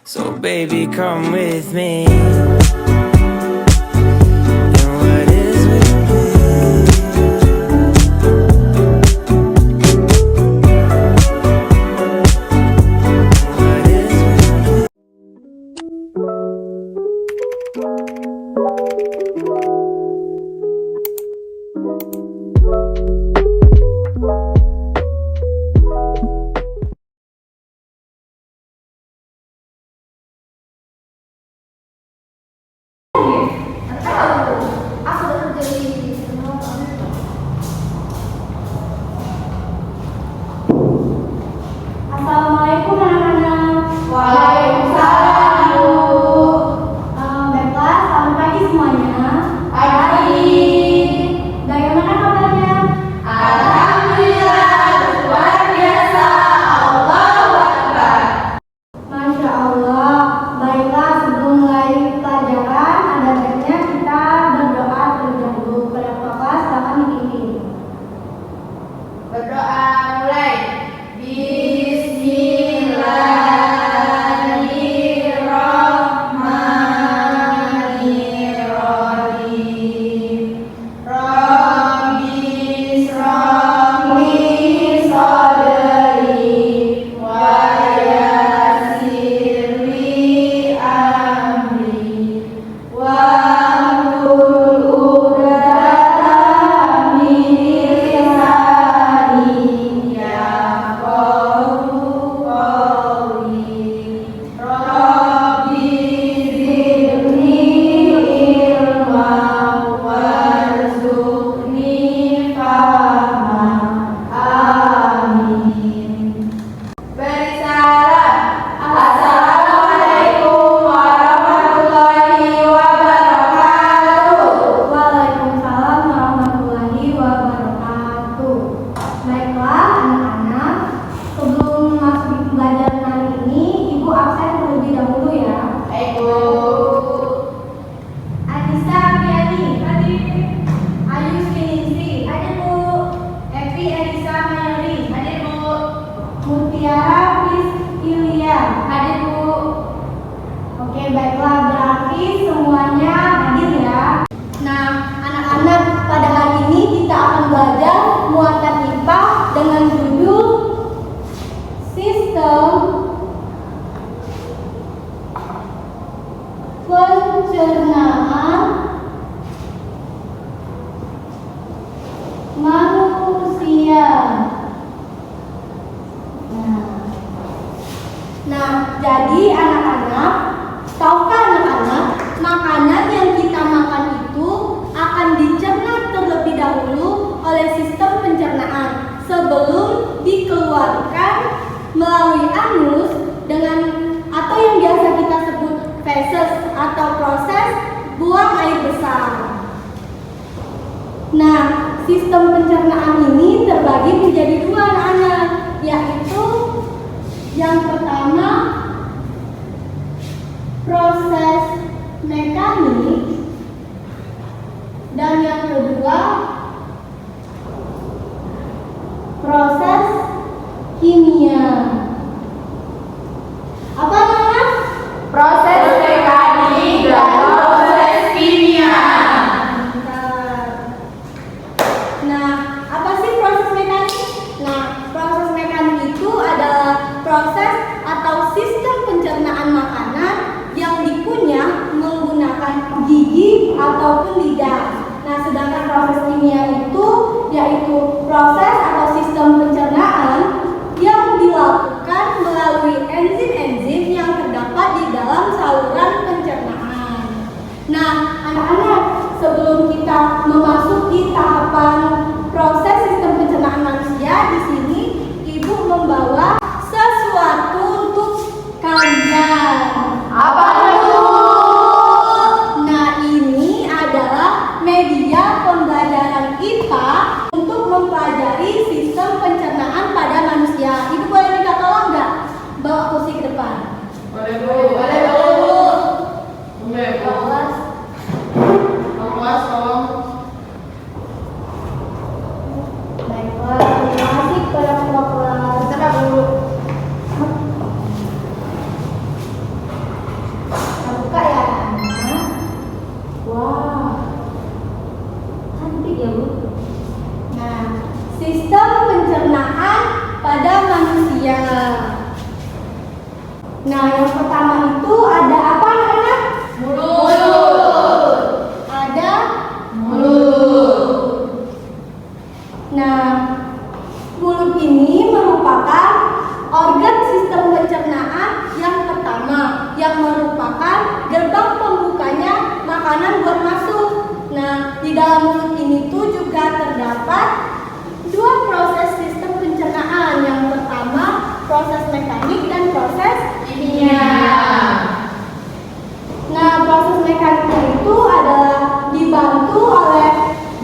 So baby, come with me. And what is with me? What is with me? Assalamualaikum anak-anak. Waalaikumsalam Bu. Baiklah, selamat pagi semuanya. Pagi. Bagaimana kabarnya? Alhamdulillah, luar biasa. Allahu Akbar. Masya Allah. Baiklah, sebelum mulai pelajaran, ada baiknya kita berdoa terlebih dahulu. Kepada Bapak, silakan dipimpin. Berdoa mulai. Bismillahirrahmanirrahim. Rabbi shrah li sadri wa yassir li amri wahlul 'uqdatam min lisani yafqahu qawli. Rabbi zidni ilman warzuqni fahma. Amin. Beri salam. Assalamualaikum warahmatullahi wabarakatuh. Waalaikumsalam warahmatullahi wabarakatuh. Baiklah anak-anak, sebelum masuk pembelajaran hari ini, Ibu absen terlebih dahulu ya. Baik, Bu. Anissa Apriani, hadir. Ayu Swiningsih, hadir Bu. Evi Elisa Mayori, hadir Bu. Mutiara Priscilia, hadir Bu. Oke, baiklah, berarti semuanya hadir ya. Nah, anak-anak, pada hari ini kita akan belajar muatan IPA dengan judul Sistem Pencernaan Manusia. Nah, jadi anak-anak, tahukah anak-anak, makanan yang kita makan itu akan dicerna terlebih dahulu oleh sistem pencernaan sebelum dikeluarkan melalui anus dengan atau yang biasa kita sebut feses atau proses buang air besar. Nah, sistem pencernaan ini terbagi menjadi dua anak-anak, yaitu yang pertama proses mekanik dan yang kedua proses kimia. Apa anak-anak? Proses mekanik dan proses kimia. Nah, apa sih proses mekanik? Nah, proses mekanik itu adalah proses atau sistem pencernaan makanan yang dikunyah menggunakan gigi ataupun lidah. Nah, sedangkan proses kimia itu yaitu proses atau sistem pencernaan yang dilakukan melalui enzim-enzim yang terdapat di dalam saluran pencernaan. Nah, anak-anak, sebelum kita memasuki tahapan proses sistem pencernaan manusia, di sini Ibu membawa sesuatu untuk kalian. Apa itu? Nah, ini adalah media pembelajaran kita untuk mempelajari sistem pencernaan pada manusia. Ibu boleh minta tolong nggak? Bawa kursi ke depan. Boleh, Bu. Boleh, Bu. Boleh, Bu. Awas. Awas, tolong. Baiklah, terima kasih kepada ketua kelas. Bentar, Bu. Nah, yang pertama itu ada apa anak-anak? Mulut. Ada Mulut. Nah, mulut ini merupakan organ sistem pencernaan yang pertama, yang merupakan gerbang pembukanya makanan buat masuk. Nah, di dalam mulut ini tuh juga terdapat dua proses sistem pencernaan. Yang pertama, proses mekanik dan proses kimia. Nah, proses mekaniknya itu adalah dibantu oleh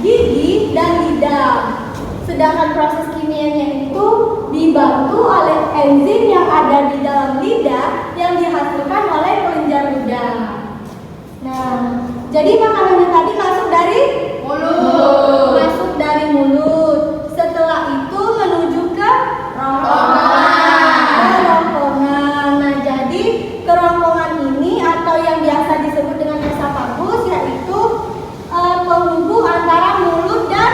gigi dan lidah. Sedangkan proses kimianya itu dibantu oleh enzim yang ada di dalam lidah yang dihasilkan oleh kelenjar ludah. Nah, jadi makanannya tadi masuk dari Mulut. Masuk dari mulut. Setelah itu menuju ke kerongkongan. Nah, jadi kerongkongan ini atau yang biasa disebut dengan esofagus yaitu penghubung antara mulut dan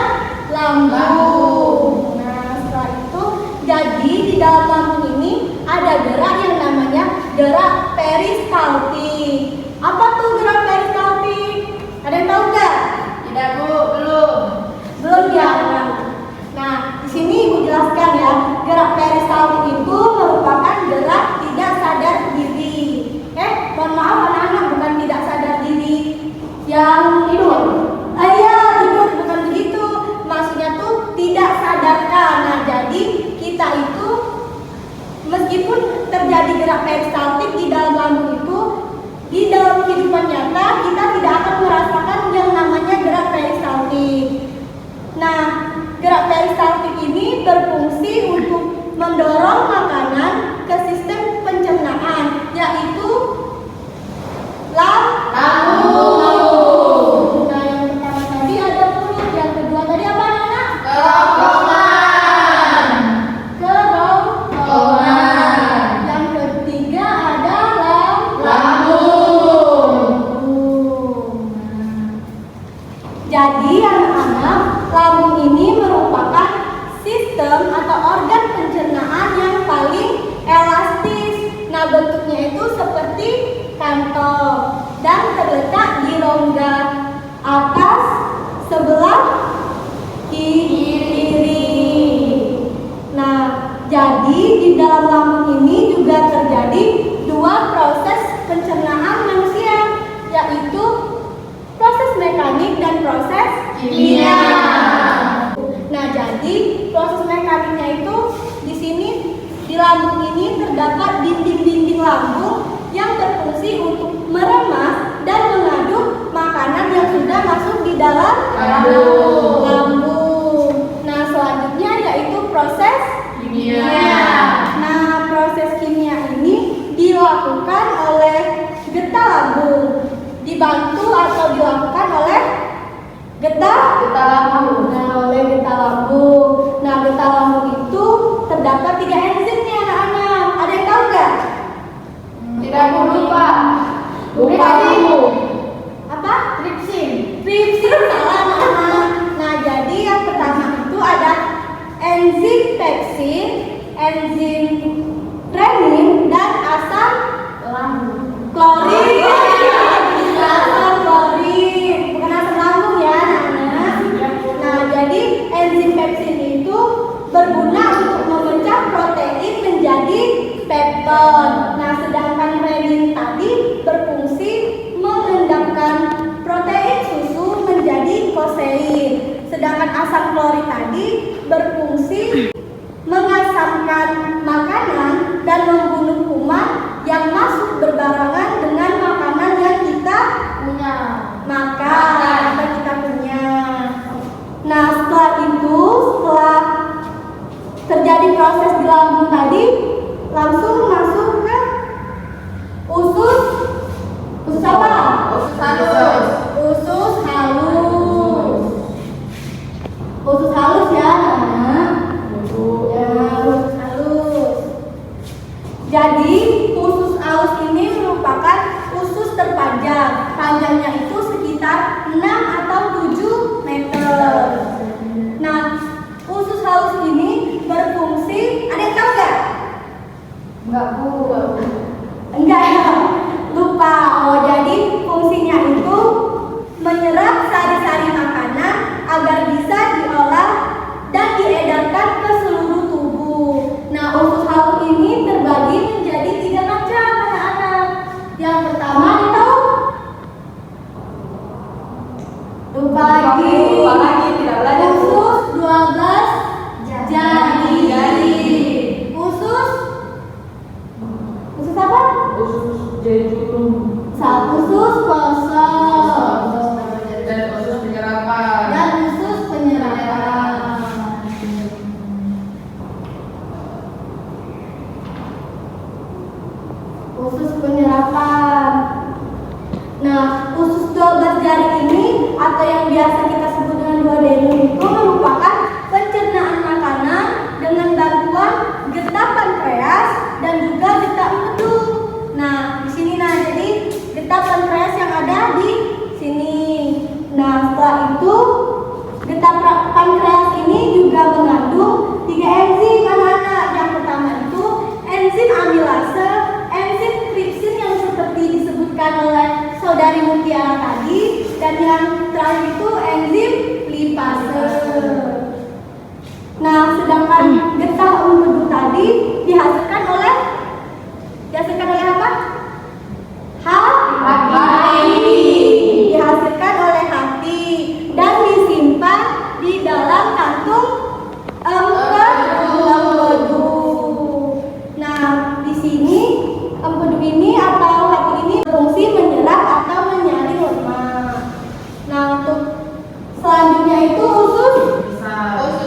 lambung. Nah, setelah itu jadi di dalam lambung ini ada gerak yang namanya gerak peristaltik. Apa tuh gerak peristaltik? Ada yang tahu nggak? Tidak, Bu. Belum. Belum ya. Nah, di sini Ibu jelaskan ya. Gerak peristaltik itu merupakan gerak tidak sadar diri. Mohon maaf anak-anak, bukan tidak sadar diri yang tidur. Iya, tidur bukan begitu. Maksudnya tuh tidak sadarkan. Nah, jadi kita itu meskipun terjadi gerak peristaltik di dalam lambung itu, di dalam kehidupan nyata kita tidak akan merasakan yang namanya gerak peristaltik. Nah, gerak peristaltik ini berfungsi untuk mendorong makanan ke sistem pencernaan, yaitu lambung. Nah, yang pertama tadi ada mulut, yang kedua tadi apa anak? Kerongkongan. Kerongkongan. Yang ketiga ada Lambung. Jadi anak-anak, lambung ini merupakan sistem atau organ pencernaan yang paling elastis. Nah, bentuknya itu seperti kantong dan terletak di rongga atas sebelah kiri. Nah, jadi di dalam lambung ini juga terjadi dua proses pencernaan manusia, yaitu proses mekanik dan proses Kimia. Nah, jadi proses mekaniknya itu di sini di lambung ini terdapat dinding-dinding lambung yang berfungsi untuk meremas dan mengaduk makanan yang sudah masuk di dalam lambung. Nah, selanjutnya yaitu proses Kimia. Nah, proses kimia ini dilakukan oleh getah lambung, dibantu atau dilakukan oleh getah lambung. Nah, oleh getah lambung. Nah, getah lambung itu terdapat 3 enzim nih anak-anak. Ada yang tahu nggak? Tidak, Bu. Lupa. Lupa. Bu. Apa? Tripsin. Tripsin, salah anak-anak. Nah, jadi yang pertama itu ada enzim pepsin, enzim renin, dan asam klorin. Asam klorin, bukan asam lambung ya anak-anak. Nah, jadi enzim pepsin itu berguna untuk memecah protein menjadi pepton. Nah, sedangkan renin tadi berfungsi mengendapkan protein susu menjadi kosein. Sedangkan asam klorin tadi berfungsi mengasamkan makanan dan membunuh kuman yang masuk berbarengan dengan makanan yang kita makan atau kita punya. Nah, setelah terjadi proses di lambung tadi, langsung masuk ke usus apa? Usus halus. Usus halus. Usus halus ya, anak. Ya, usus halus. Jadi usus halus ini merupakan usus terpanjang. Panjangnya itu sekitar 6 atau 7 meter. Nah, usus halus ini berfungsi, ada yang tahu nggak? Enggak, Bu. usus jejunum. Usus kosong. Dan usus penyerapan. Dan usus penyerapan. Usus penyerapan. Nah, usus 12 jari ini atau yang biasa kita sebut dengan duodenum itu merupakan pencernaan makanan dengan bantuan getah pankreas dan juga getah empedu. Nah, di sini jadi getah pankreas yang ada di sini. Nah, setelah itu getah pankreas ini juga mengandung 3 enzim anak-anak. Yang pertama itu enzim amilase, enzim tripsin yang seperti disebutkan oleh saudari Mutiara tadi, dan yang terakhir itu enzim lipase. Nah, sedangkan getah empedu tadi dihasilkan oleh apa? Hati. Dihasilkan oleh hati dan disimpan di dalam kantung empedu. Nah, di sini empedu ini atau hati ini berfungsi menyerap atau menyaring lemak. Nah, untuk selanjutnya itu usus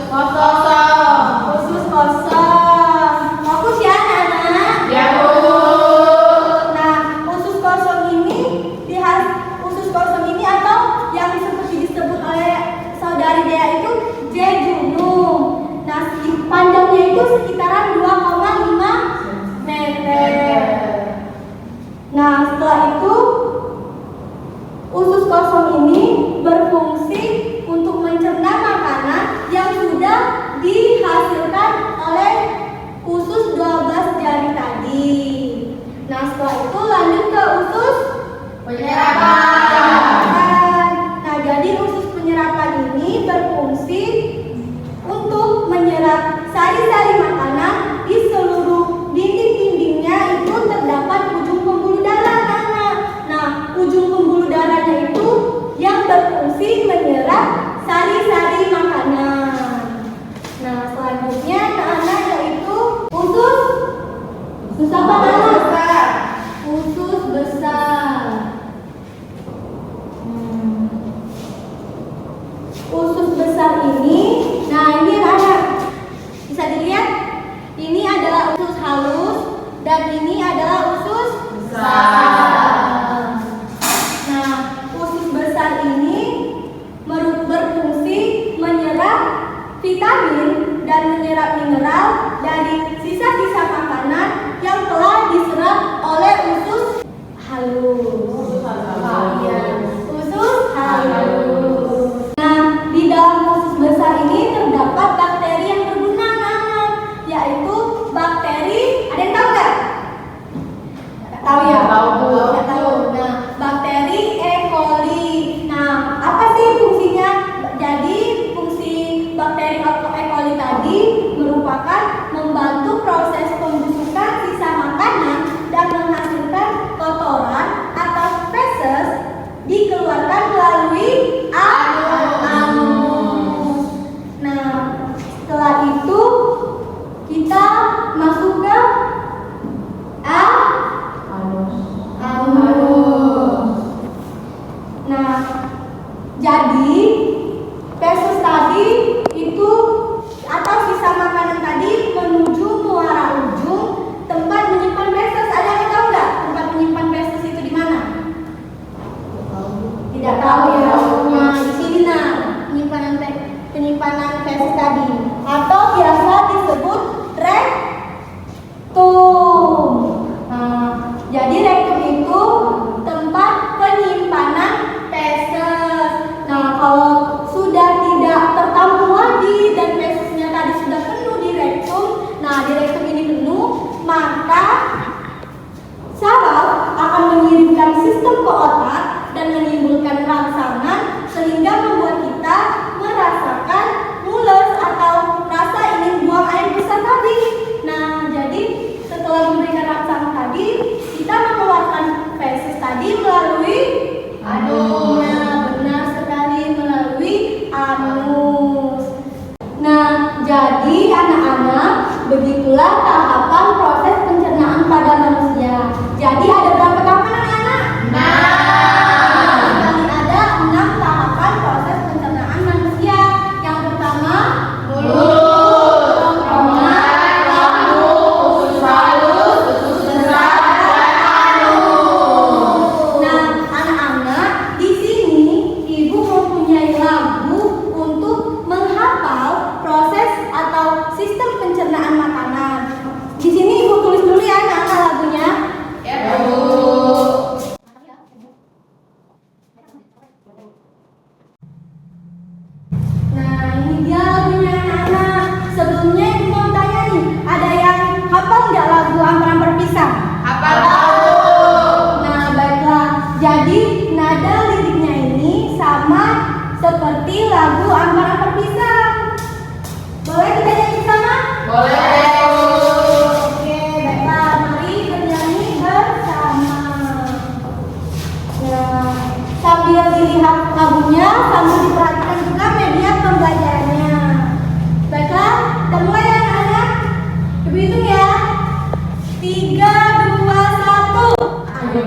kosong. usus kosong. Fokus ya anak-anak. Ya, Bu. Nah, usus kosong ini atau yang seperti disebut oleh saudari Dea itu jejunum. Nah, panjangnya itu sekitaran 2,5 meter. Nah, setelah itu usus kosong ini berfungsi untuk mencerna makanan yang sudah dihasilkan oleh usus 12 jari tadi. Nah, setelah itu lanjut ke usus Penyerapan. Nah, jadi usus penyerapan ini berfungsi untuk menyerap sari-sari makanan di seluruh dinding-dindingnya itu terdapat ujung pembuluh darah, anak. Nah, ujung pembuluh darahnya itu yang berfungsi menyerap sari-sari makanan. Nah, selanjutnya anak-anak yaitu usus apa anak? Usus besar. Usus besar ini, nah ini anak bisa dilihat, ini adalah usus halus dan ini adalah usus besar. Nah, usus besar ini berfungsi menyerap vitamin dan menyerap mineral dari sisa-sisa makanan yang telah diserap oleh usus halus. Iya, usus halus. Nah, di dalam usus besar ini terdapat bakteri yang berguna, anak, yaitu bakteri. Ada yang tahu nggak? Nggak tahu ya? Tahu, Bu. Nggak tahu. Nah, bakteri E. coli. Nah, apa sih fungsinya? Jadi fungsi bakteri E. coli tadi merupakan membantu proses pembusukan sisa makanan dan menghasilkan kotoran atau feses dikeluarkan melalui anus. Nah, setelah itu kita masuk ke anus.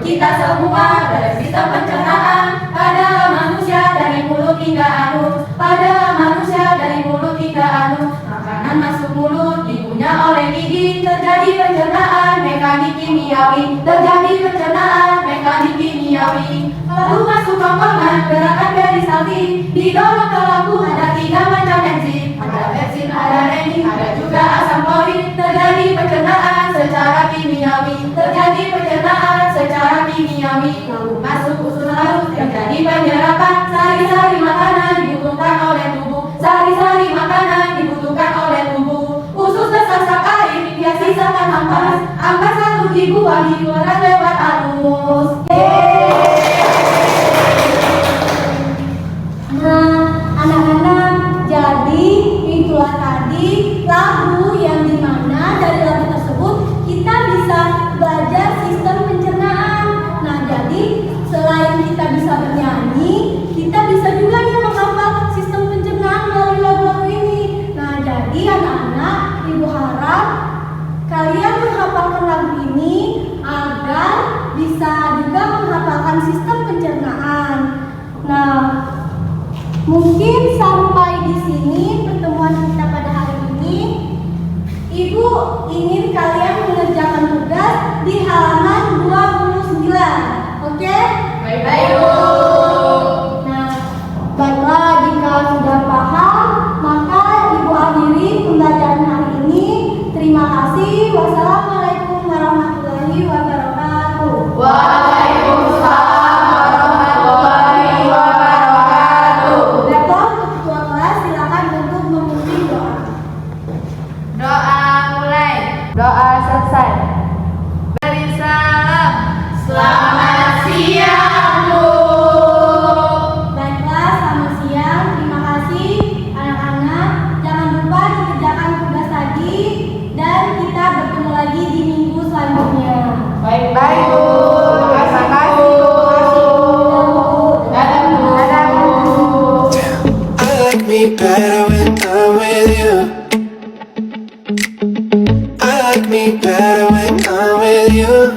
kita semua dari sistem pencernaan. Pada manusia dari mulut hingga anus, pada manusia dari mulut hingga anus. Makanan masuk mulut dipunya oleh gigi, terjadi pencernaan mekanik kimiawi, terjadi pencernaan mekanik kimiawi. Lalu masuk kerongkongan, gerakan peristaltik, didorong ke lambung. Ada 3 macam enzim, ada pepsin, ada renin, ada juga asam folik. Terjadi pencernaan secara kimiawi, terjadi pencernaan secara kimiawi. Lalu masuk usus halus, terjadi penyerapan. Sari-sari makanan dibutuhkan oleh tubuh, sari-sari makanan dibutuhkan oleh tubuh. Usus tersesat air, dia sisakan ampas, ampas lalu dibuang di luaran lewat anus. Nah, anak-anak, jadi itulah tadi lagu yang dimana dari lagu tersebut kita bisa belajar sistem pencernaan. Nah, jadi selain kita bisa bernyanyi, kita bisa juga nih menghafal sistem pencernaan melalui lagu-lagu ini. Nah, jadi anak-anak, ibu harap kalian menghafalkan lagu ini agar bisa juga menghafalkan sistem pencernaan. Nah, mungkin sampai di sini pertemuan kita pada hari ini. Ibu ingin kalian mengerjakan tugas di halaman 29. Oke? Baik, Bu. Nah, baiklah, jika sudah paham, maka Ibu akhiri pembelajaran hari ini. Terima kasih. Wassalamualaikum warahmatullahi wabarakatuh. Waalaikumsalam warahmatullahi wabarakatuh. Baiklah, untuk ketua kelas silakan untuk memimpin doa. Doa mulai. Doa selesai. Beri salam. Selamat siang, Bu. Baiklah, selamat siang. Terima kasih anak-anak. Jangan lupa dikerjakan tugas tadi dan kita bertemu lagi di minggu selanjutnya. Baik, Bu. Terima kasih, Bu. Dadah, Bu. Dadah, Bu. I like me better when I'm with you. I like me better when I'm with you.